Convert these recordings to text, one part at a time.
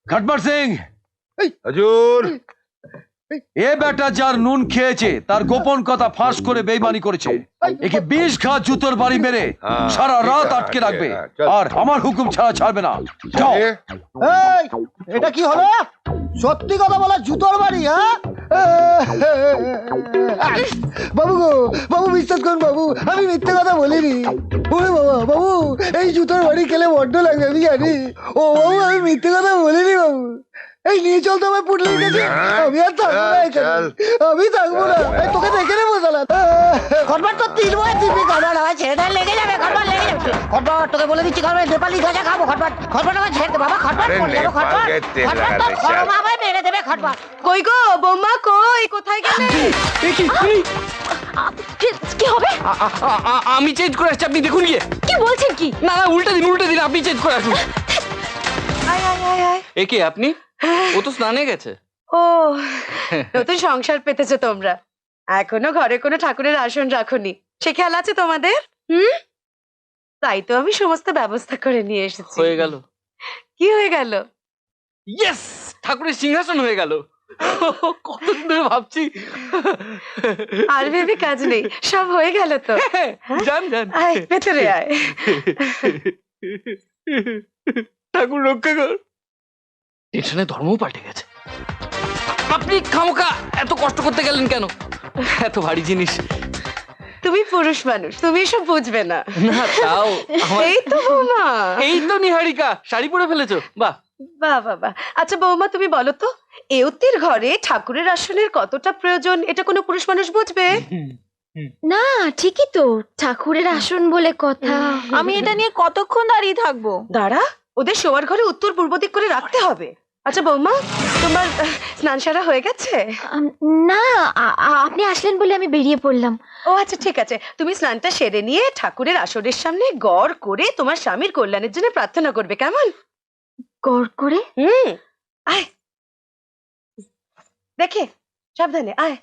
ঘটবার সিং, হুজুর এ বেটা যার নুন খেয়েছে তার গোপন কথা ফাঁস করে বেইমানি করেছে। একে 20 ঘা জুতোর বাড়ি মেরে সারা রাত আটকে রাখবে, আর আমার হুকুম ছাড়া ছাড়বে না। যাও। এই, এটা কি হলো? সত্যি কথা বলা জুতোর বাড়ি? হ্যাঁ বাবু গো, বাবু বিশ্বাস করুন বাবু, আমি মিথ্যে কথা বলিনি। ওরে বাবা বাবু, এই জুতোর বাড়ি খেলে বড্ড লাগে আমি জানি। ও বাবু, আমি মিথ্যে কথা বলিনি বাবু। এই নিয়ে চল তো আমার পুটলির কাছে। আমি আর থাকবো না এখানে, আমি থাকবো না। এই তোকে দেখে নেবো সালা। খটবার তো 3 বছর দিবি খটবার, আমার ছেলেটা লেগে যাবে, খটবার লেগে যাবে। খটবার তোকে বলে দিচ্ছি, খটবার নেপালি গাঁজা খাবো। খটবার খটবার আমার ছেড়ে দে বাবা, খটবার পড়ে যাবো। খটবার খটবার তো খরম আমায় মেরে দেবে। খটবার কই গো বৌমা, কই কোথায় গেলে? কি হবে? আমি চেঞ্জ করে আসছি, আপনি দেখুন গিয়ে। কি বলছেন কি? না না, উল্টা দিন, আপনি চেঞ্জ করে আসুন। আয় আয় আয় আয়। এ কি আপনি? ও তো স্নানে গেছে। ও, নতুন সংসার পেতেছো তোমরা, এখনো ঘরে কোনো ঠাকুরের আসন রাখোনি, সে খেয়াল আছে তোমাদের? তাই তো আমি সমস্ত ব্যবস্থা করে নিয়ে এসেছি। হয়ে গেল। কি হয়ে গেল? ইয়েস, ঠাকুরের সিংহাসন হয়ে গেল। কতদিন ধরে ভাবছি। আর ভেবে কাজ নেই, সব হয়ে গেল তো। যান যান, আয় ভেতরে আয়। ঠাকুর রক্ষা কর। টেনশনে ধর্মও পাল্টে গেছে। আপনি খামোখা এত কষ্ট করতে গেলেন কেন? এত ভারী জিনিস। তুমি পুরুষ মানুষ, তুমি এসব বুঝবে না। না তাও এই তো বৌমা, এই তো নিহারিকা, শাড়ি পরে ফেলেছো, বাহ। বাহ বাহ বাহ। আচ্ছা বৌমা, তুমি বলো তো, এওতির ঘরে ঠাকুরের আসনের কতটা প্রয়োজন এটা কোনো পুরুষ মানুষ বুঝবে? না ঠিকই তো, ঠাকুরের আসন বলে কথা। আমি এটা নিয়ে কতক্ষণ দাঁড়িয়ে থাকবো? দাঁড়া, ওদের শোয়ার ঘরে উত্তর পূর্ব দিক করে রাখতে হবে। আচ্ছা বৌমা, তোমার স্নান সারা হয়ে গেছে? না, আপনি আসলেন বলে আমি বেরিয়ে পড়লাম। ও আচ্ছা ঠিক আছে, তুমি স্নানটা সেরে নিয়ে ঠাকুরের আসরের সামনে গড় করে তোমার স্বামীর কল্যাণের জন্য প্রার্থনা করবে, কেমন? গড় করে? আয় দেখে, সাবধানে আয়।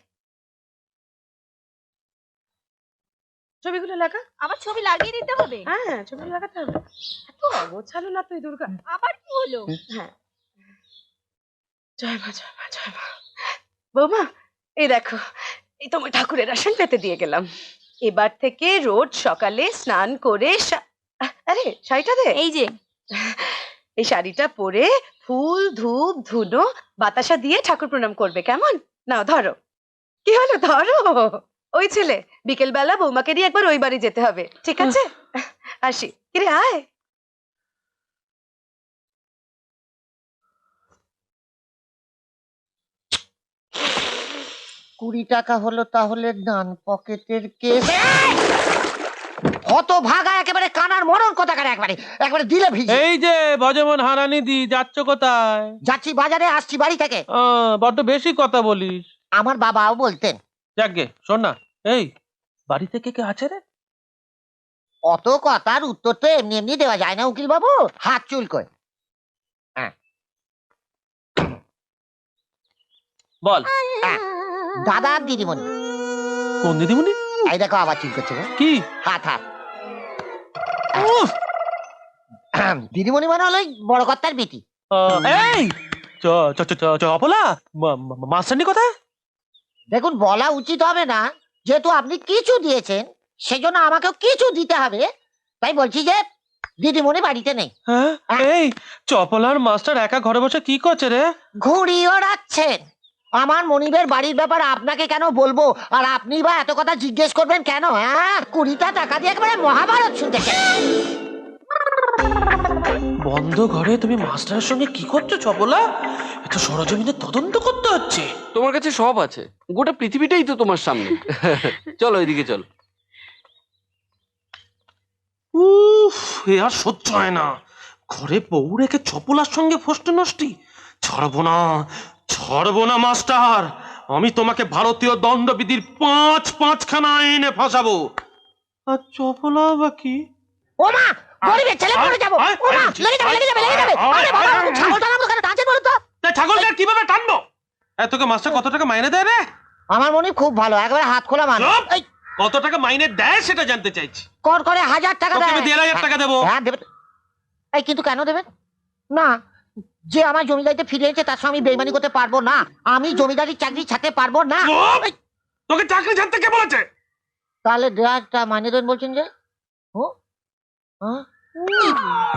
ছবিগুলো লাগা। আবার ছবি লাগিয়ে দিতে হবে? হ্যাঁ, ছবিগুলো লাগাতে হবে। এত অগোছালো না তুই দুর্গা। আবার কি হলো? হ্যাঁ, জয় মা জয় মা জয় মা। বৌমা, এই দেখো, এই তোমার ঠাকুরের আসন পেতে দিয়ে গেলাম। এবার থেকে রোজ সকালে স্নান করে আরে শাড়িটা দে। এই যে, এই শাড়িটা পরে ফুল ধূপ ধুনো বাতাসা দিয়ে ঠাকুর প্রণাম করবে, কেমন? নাও ধরো। কি হলো, ধরো। ওই ছেলে, বিকেল বেলা বৌমাকে নিয়ে একবার ওই বাড়ি যেতে হবে, ঠিক আছে? আসি, কিরে আয়। টাকা হলো তাহলে ডান পকেটের কেস। কত ভাগা একেবারে কানার মরণ কোথাকার, একবারে একবারে দিলে ভিজে। এই যে ভজমন হারানিদি, যাচ্ছ কোথায়? যাচ্ছি বাজারে, আসছি বাড়ি থেকে। বড্ড বেশি কথা বলিস। আমার বাবাও বলতেন। যাকগে, শোন না, এই বাড়িতে কে কে আছে রে? অত কথার উত্তর তো এমনি এমনি দেওয়া যায় না উকিল বাবু, হাত চুল করে। বল। দাদা আর দিদিমণি। কোন দিদিমণি? এই দেখো আবার চুল করছে গো। কি? হাত হাত। দিদিমণি মানে হলো বড় কর্তার বেটি। এই অপলা, মাস্টারনি কোথায়? দেখুন, বলা উচিত হবে না, যেহেতু আপনি কিছু দিয়েছেন সেজন্য আমাকেও কিছু দিতে হবে, তাই বলছি যে দিদিমণি বাড়িতে নেই। এই চপলার মাস্টার একা ঘরে বসে কি করছে রে? ঘুড়ি ওড়াচ্ছেন। আমার মনিবের বাড়ির ব্যাপার আপনাকে কেন বলবো, আর আপনি বা এত কথা জিজ্ঞেস করবেন কেন? 20টা টাকা দিয়ে একবারে মহাভারত শুনতেছেন। বন্ধ ঘরে তুমি মাস্টারের সঙ্গে কি করছো চপলা? এত সরজমিনে তদন্ত করতে হচ্ছে। তোমার কাছে সব আছে, গোটা পৃথিবীটাই তো তোমার সামনে। চলো এদিকে চলো। উফ, এ আর সহ্য হয় না। ঘরে বউ রেখে চপলার সঙ্গে ফষ্টি নষ্টি। ছাড়বো না মাস্টার। আমি তোমাকে ভারতীয় দণ্ডবিধির 5খানা আইনে ফাঁসাবো। আর চপলা বা কি? ও মা, গরিবের ছেলে মরে যাবো। ও মা, লেগে যাবে। আরে বাবা, ছাগলটা নামলো কেন? টানছেন বলুন তো। ছাগলটা কিভাবে টানবো? তোকে মাস্টার কত টাকা মাইনে দেয় রে? আমার মনিব খুব ভালো, একবারে হাত খোলা মানুষ। কত টাকা মাইনে দেয় সেটা জানতে চাইছি। কর করে 1000 টাকা দেয়। 1500 টাকা দেবো। হ্যাঁ দেবে। এই কিন্তু কেন দেবেন? না, যে আমার জমিদারিতে ফিরে এসেছে তার সঙ্গে আমি বেইমানি করতে পারবো না। আমি জমিদারির চাকরি ছাড়তে পারবো না। চুপ! তোকে চাকরি ছাড়তে কে বলেছে? তাহলে ড্রাগটা মানে দেন বলছেন যে? ও হ্যাঁ?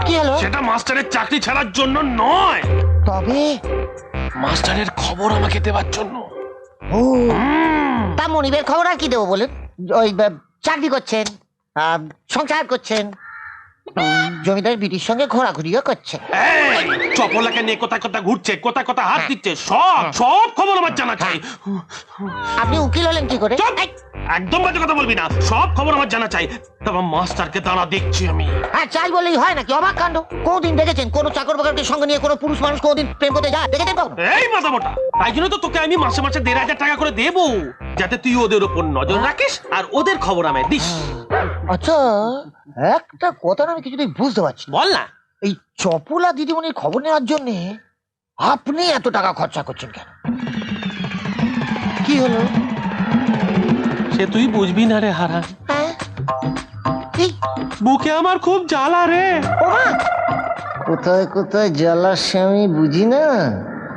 কি হলো? সেটা মাস্টারের চাকরি ছাড়ার জন্য নয়, তবে মাস্টারের খবর আমাকে দেওয়ার জন্য। ও তা মনিবের খবর আর কি দেবো বলেন? ওই চাকরি করছেন, সংসার করছেন, জমিদার বিটির সঙ্গে ঘোরাঘুরিও করছেন। এই চপলাকে নিয়ে কোথায় কোথায় ঘুরছে, কোথায় কোথায় হাত দিচ্ছে, সব সব খবর আমার জানা চাই। আপনি উকিল হলেন কি করে? চুপ! একদম বাজে কথা বলবি না, সব খবর আমার জানা চাই। তারপর মাস্টারকে দাঁড়া দেখছি আমি। হ্যাঁ চাই বলেই হয় নাকি? অবাক কাণ্ড! কোনদিন দেখেছেন কোন চাকর বাকরকে সঙ্গে নিয়ে কোনো পুরুষ মানুষ কোনদিন প্রেম করতে যায়? দেখেছেন কখন? এই মাথা মোটা, তাই জন্য তো তোকে আমি মাসে মাসে 1,500 টাকা করে দেবো, যাতে তুই ওদের উপর নজর রাখিস আর ওদের খবর আমায় দিস। আচ্ছা একটা কথা না আমি কিছুতেই বুঝতে পারছি না। বল না। এই চপলা দিদিমণির খবর নেওয়ার জন্য আপনি এত টাকা খরচা করছেন কেন? কি হলো? সে তুই বুঝবি না রে হারা, হ্যাঁ? এই, বুকে আমার খুব জ্বালা রে। ওমা! কোথায় কোথায় জ্বালা সে আমি বুঝি না।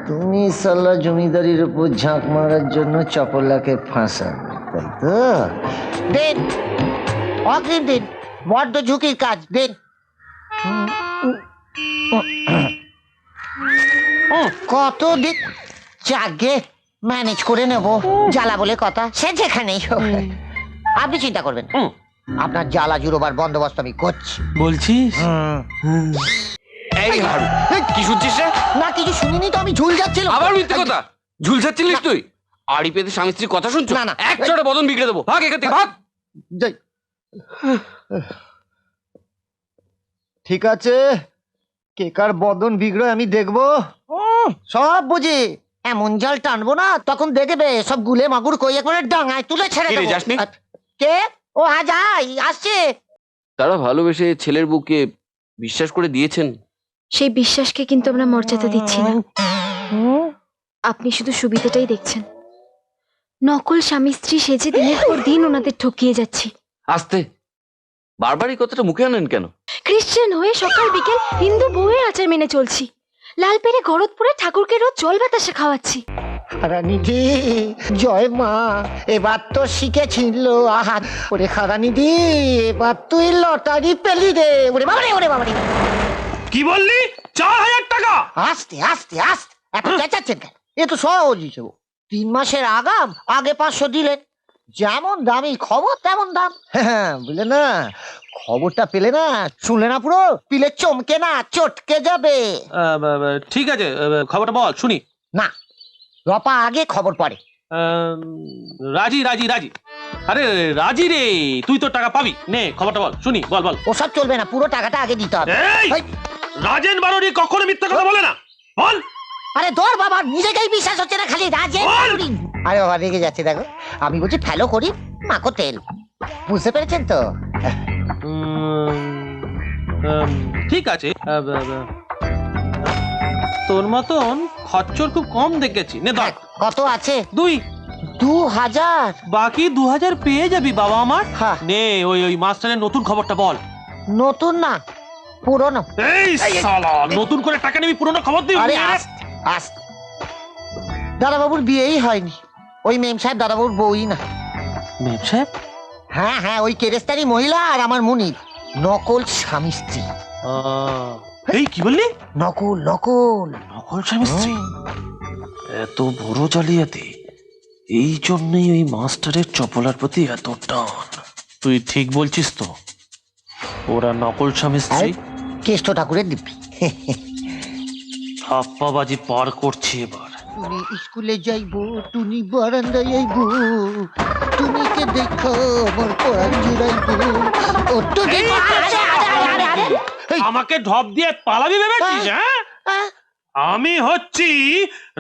তুমি সালা জমিদারির উপর ঝাঁক মারার জন্য চপলাকে ফাঁসান, তাই তো? দেন অগ্রিম দিন, বড্ড ঝুঁকির কাজ, দেন। কত দিন যাকে ম্যানেজ করে নেব, জ্বালা বলে কথা, সে যেখানেই হোক। আপনি চিন্তা করবেন না। আপনার জ্বালা জুড়োবার বন্দোবস্ত আমি করছি। বলছিস? এই হারু, কি শুনছিস রে? না কিছু শুনিনি তো, আমি ঝুল যাচ্ছিলাম। আবার মিথ্যে কথা, ঝুলছাচ্ছিলিস তুই? আড়ি পেতে স্বামী স্ত্রীর কথা শুনছো? না, না। এক চড়ে বদন বিগড়ে দেবো, ভাগ এখান থেকে, ভাগ। যাই। ঠিক আছে, কে কার বদন বিগড়ে আমি দেখবো। সব বুঝি, এমন জাল টানবো না তখন দেখবে সব গুলে মাগুর কই একবারে ডাঙায় তুলে ছেড়ে কে রে, দেবো। যাসনি? কে? ও হ্যাঁ যাই, আসছে। তারা ভালোবেসে ছেলের বুকে বিশ্বাস করে দিয়েছেন। সেই বিশ্বাসকে কিন্তু আমরা মর্যাদা দিচ্ছি না। আপনি শুধু সুবিধাটাই দেখছেন। নকল স্বামী স্ত্রী সেজে দিনের পর দিন ওনাদের ঠকিয়ে যাচ্ছি। আস্তে, বারবার এই কথাটা মুখে আনেন কেন? খ্রিস্টান হয়ে সকাল বিকেল হিন্দু বউয়ের আচার মেনে চলছি। লাল পেরে গরদপুরে ঠাকুরকে রোজ জল বাতাসে খাওয়াচ্ছি। খারানিধি জয় মা, এবার তো শিখেছিল আহাত। ওরে খারানিধি, এবার তুই লটারি পেলি রে। ওরে বাবারে, ওরে বাবারে। কি বললি? 4,000 টাকা? আস্তে আস্তে আস্তে, এত চেঁচাচ্ছেন কেন? এ তো সহজ হিসেব। 3 মাসের আগাম আগে 500 দিলেন। যেমন দামি খবর তেমন দাম। হ্যাঁ বুঝলে না, খবরটা পেলে না, শুনলে না পুরো পিলে চমকে না চটকে যাবে। ঠিক আছে, খবরটা বল শুনি। না, রপা আগে খবর পড়ে। রাজি রাজি রাজি। আরে রাজি রে, তুই তো টাকা পাবি, নে খবরটা বল শুনি, বল বল। ওসব চলবে না, পুরো টাকাটা আগে দিতে হবে। এই এই, রাজেন বারুরি কখনো মিথ্যা কথা বলে না, বল। আরে তোর বাবা নিজেকেই বিশ্বাস হচ্ছে না, খালি রাজে। বল। আরে বাবা রেগে যাচ্ছে দেখো। আমি বলছি ফেলো করি মাখো তেল, বুঝতে পেরেছেন তো? ঠিক আছে, তোর মতন খচ্চর খুব কম দেখেছি, নে ধর। কত আছে? 2, 2000। বাকি 2000 পেয়ে যাবি বাবা আমার। হ্যাঁ। নে ওই মাস্টারের নতুন খবরটা বল। নতুন না, পুরনো। এই শালা, নতুন করে টাকা নিবি, পুরনো খবর দিবি? আরে আস্তে আস্তে, দাদাবাবুর বিয়েই হয়নি। ওই মেম সাহেব দাদাবাবুর বউই না। মেম সাহেব? হ্যাঁ হ্যাঁ, ওই কেরেস্তারি মহিলা আর আমার মুনির নকল স্বামী স্ত্রী। এই কি বললি? নকল নকল। নকল স্বামী স্ত্রী? এত বড় জালিয়াতি, এই জন্যই ওই মাস্টারের চপলার প্রতি এত টান। তুই ঠিক বলছিস তো? ওরা নকল স্বামী স্ত্রী? কেষ্ট ঠাকুরের দিব্যি। ধাপ্পাবাজি পার করছি এবার। টুনি স্কুলে যাইবো, টুনি বারান্দায় আইবো, টুনিকে দেখো আমার পরাণ জুড়াইবো। ও টুনি, আরে, আরে, আরে, আরে, আরে। এই, আমাকে ঢপ দিয়ে পালাবি ভেবেছিস? হ্যাঁ, আহ, আমি হচ্ছি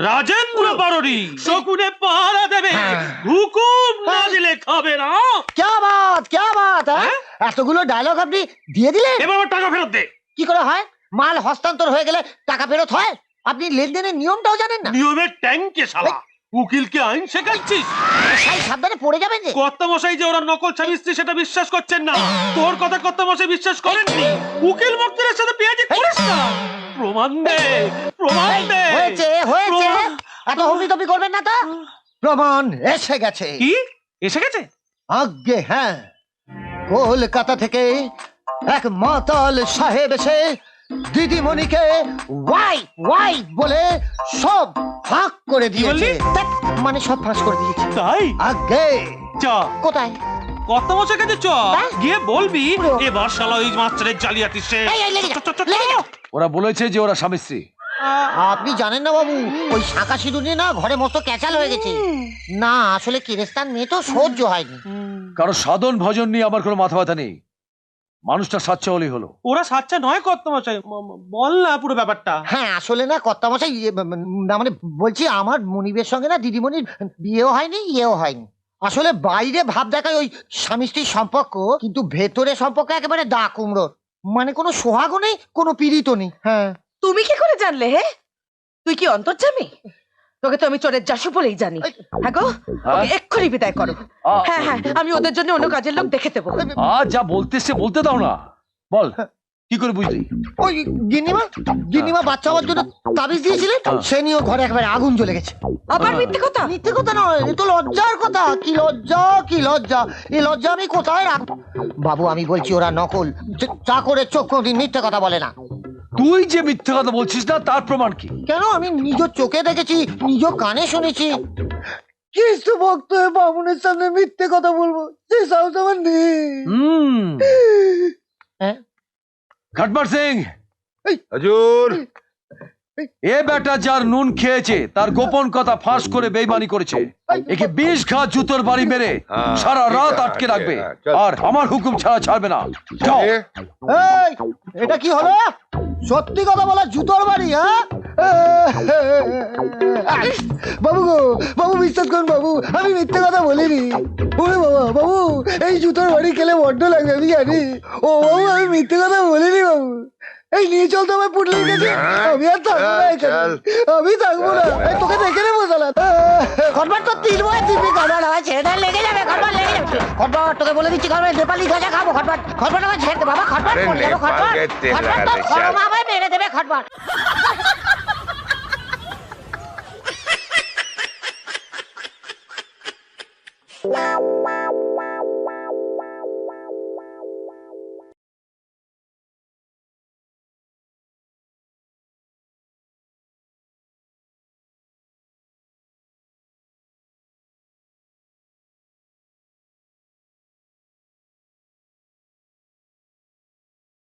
রাজেন্দ্র বারুরি, শকুনে পাহারা দেবে, হ্যাঁ। হুকুম না দিলে খাবে না। ক্যা বাত ক্যা বাত, হ্যাঁ? এতগুলো ডায়লগ আপনি দিয়ে দিলেন? এবার আমার টাকা ফেরত দে। কি করে হয়? মাল হস্তান্তর হয়ে গেলে টাকা ফেরত হয়? আপনি লেনদেনের নিয়মটাও জানেন না? নিয়মের ট্যাঙ্কে শালা। উকিলকে আইন শেখাচ্ছিস? সাবধানে পড়ে যাবেন যে। কর্তামশাই যে ওরা নকল স্বামী স্ত্রী সেটা বিশ্বাস করছেন না, তোর কথা কর্তামশাই বিশ্বাস করেননি। উকিল মুক্তির সাথে পেঁয়াজি করিস না। প্রমাণ দে, প্রমাণ দে। হয়েছে প্রমাণ- এত হবি করবেন না তো। প্রমাণ এসে গেছে। কি এসে গেছে? আজ্ঞে হ্যাঁ, কলকাতা থেকে এক মাতাল সাহেব এসে দিদিমণিকে ওয়াই ওয়াই বলে সব ফাঁক করে দিয়েছে। ধ্যাৎ, মানে সব ফাঁস করে দিয়েছে। তাই? আজ্ঞে চ কোথায়? কর্তামশাই কাছে চ, হ্যাঁ? গিয়ে বলবি পুরো। এবার শালা ওই মাস্টারের জালিয়াতি শেষ। লেগে যাও। ওরা বলেছে যে ওরা স্বামী স্ত্রী। আপনি জানেন না বাবু, ওই শাঁখা সিঁদুর নিয়ে না ঘরে মস্ত ক্যাচাল হয়ে গেছে। না আসলে কিরেস্তান মেয়ে তো সহ্য হয়নি। কারো সাধন ভজন নিয়ে আমার কোনো মাথা ব্যথা নেই, মানুষটা সাচ্চা হলেই হলো। ওরা সাচ্চা নয় কর্তামশাই, বল না পুরো ব্যাপারটা। হ্যাঁ আসলে না কর্তামশাই না মানে বলছি আমার মনিবের সঙ্গে না দিদিমণির বিয়েও হয়নি ইয়েও হয়নি। আসলে বাইরে ভাব দেখায় ওই স্বামী স্ত্রীর সম্পর্ক, কিন্তু ভেতরে সম্পর্ক একেবারে দা কুমড়োর। মানে কোনো সোহাগও নেই, কোনো পীড়িতও নেই। হ্যাঁ তুমি কি করে জানলে হে? তুই কি অন্তর্যামী? তোকে তো আমি চোরের জাসু বলেই জানি। হ্যাঁ গো, ওকে এক্ষুনি বিদায় করো। হ্যাঁ হ্যাঁ, আমি ওদের জন্য অন্য কাজের লোক দেখে দেবো। যা বলতে সে বলতে দাও না। বল কি করে বুঝলি? ওই গিন্নিমা বাচ্চা হওয়ার জন্য তাবিজ দিয়েছিলেন, সে নিয়ে ওর ঘরে একেবারে আগুন জ্বলে গেছে। আবার মিথ্যে কথা? মিথ্যে কথা নয়, এ তো লজ্জার কথা। কি লজ্জা কি লজ্জা, এই লজ্জা আমি কোথায় রাখ। বাবু আমি বলছি ওরা নকল। চাকরের চোখ কোনদিন মিথ্যে কথা বলে না। তুই যে মিথ্যে কথা বলছিস না তার প্রমাণ কি? কেন, আমি নিজ চোখে দেখেছি, নিজ কানে শুনেছি। কিছু ভক্ত হয়ে বামুনের সামনে মিথ্যে কথা বলবো সে সাহস আমার নেই। হ্যাঁ? ঘটবার সিং, হুজুর এ বেটা যার নুন খেয়েছে তার গোপন কথা ফাঁস করে বেইমানি করেছে। একে 20 ঘা জুতোর বাড়ি মেরে সারা রাত আটকে রাখবে, আর আমার হুকুম ছাড়া ছাড়বে না। যাও। এই, এটা কি হলো? সত্যি কথা বলা জুতোর বাড়ি? হ্যাঁ বাবু গো, বাবু বিশ্বাস করুন বাবু, আমি মিথ্যে কথা বলিনি। ওরে বাবা বাবু, এই জুতোর বাড়ি খেলে বড্ড লাগবে আমি জানি। ও বাবু আমি মিথ্যে কথা বলিনি বাবু। এই নিয়ে চল তো আমার পুটলি গেছে। আমি আর থাকবো না এখানে, আমি থাকবো না। এই তোকে দেখে নেবো সালা। খটবার তো 3 বছর দিবি খটবার, আমার ছেড়ে লেগে যাবে। খটবার লেগে যাবে। খটবার তোকে বলে দিচ্ছি, খটবার নেপালি গাঁজা খাবো। খটবার খটবার আমার ছেড়ে দে বাবা। খটবার আরে খটবার নেপাল খটবার গেতে খটবার তো লাগে, খরম আমায় মেরে দেবে খটবার।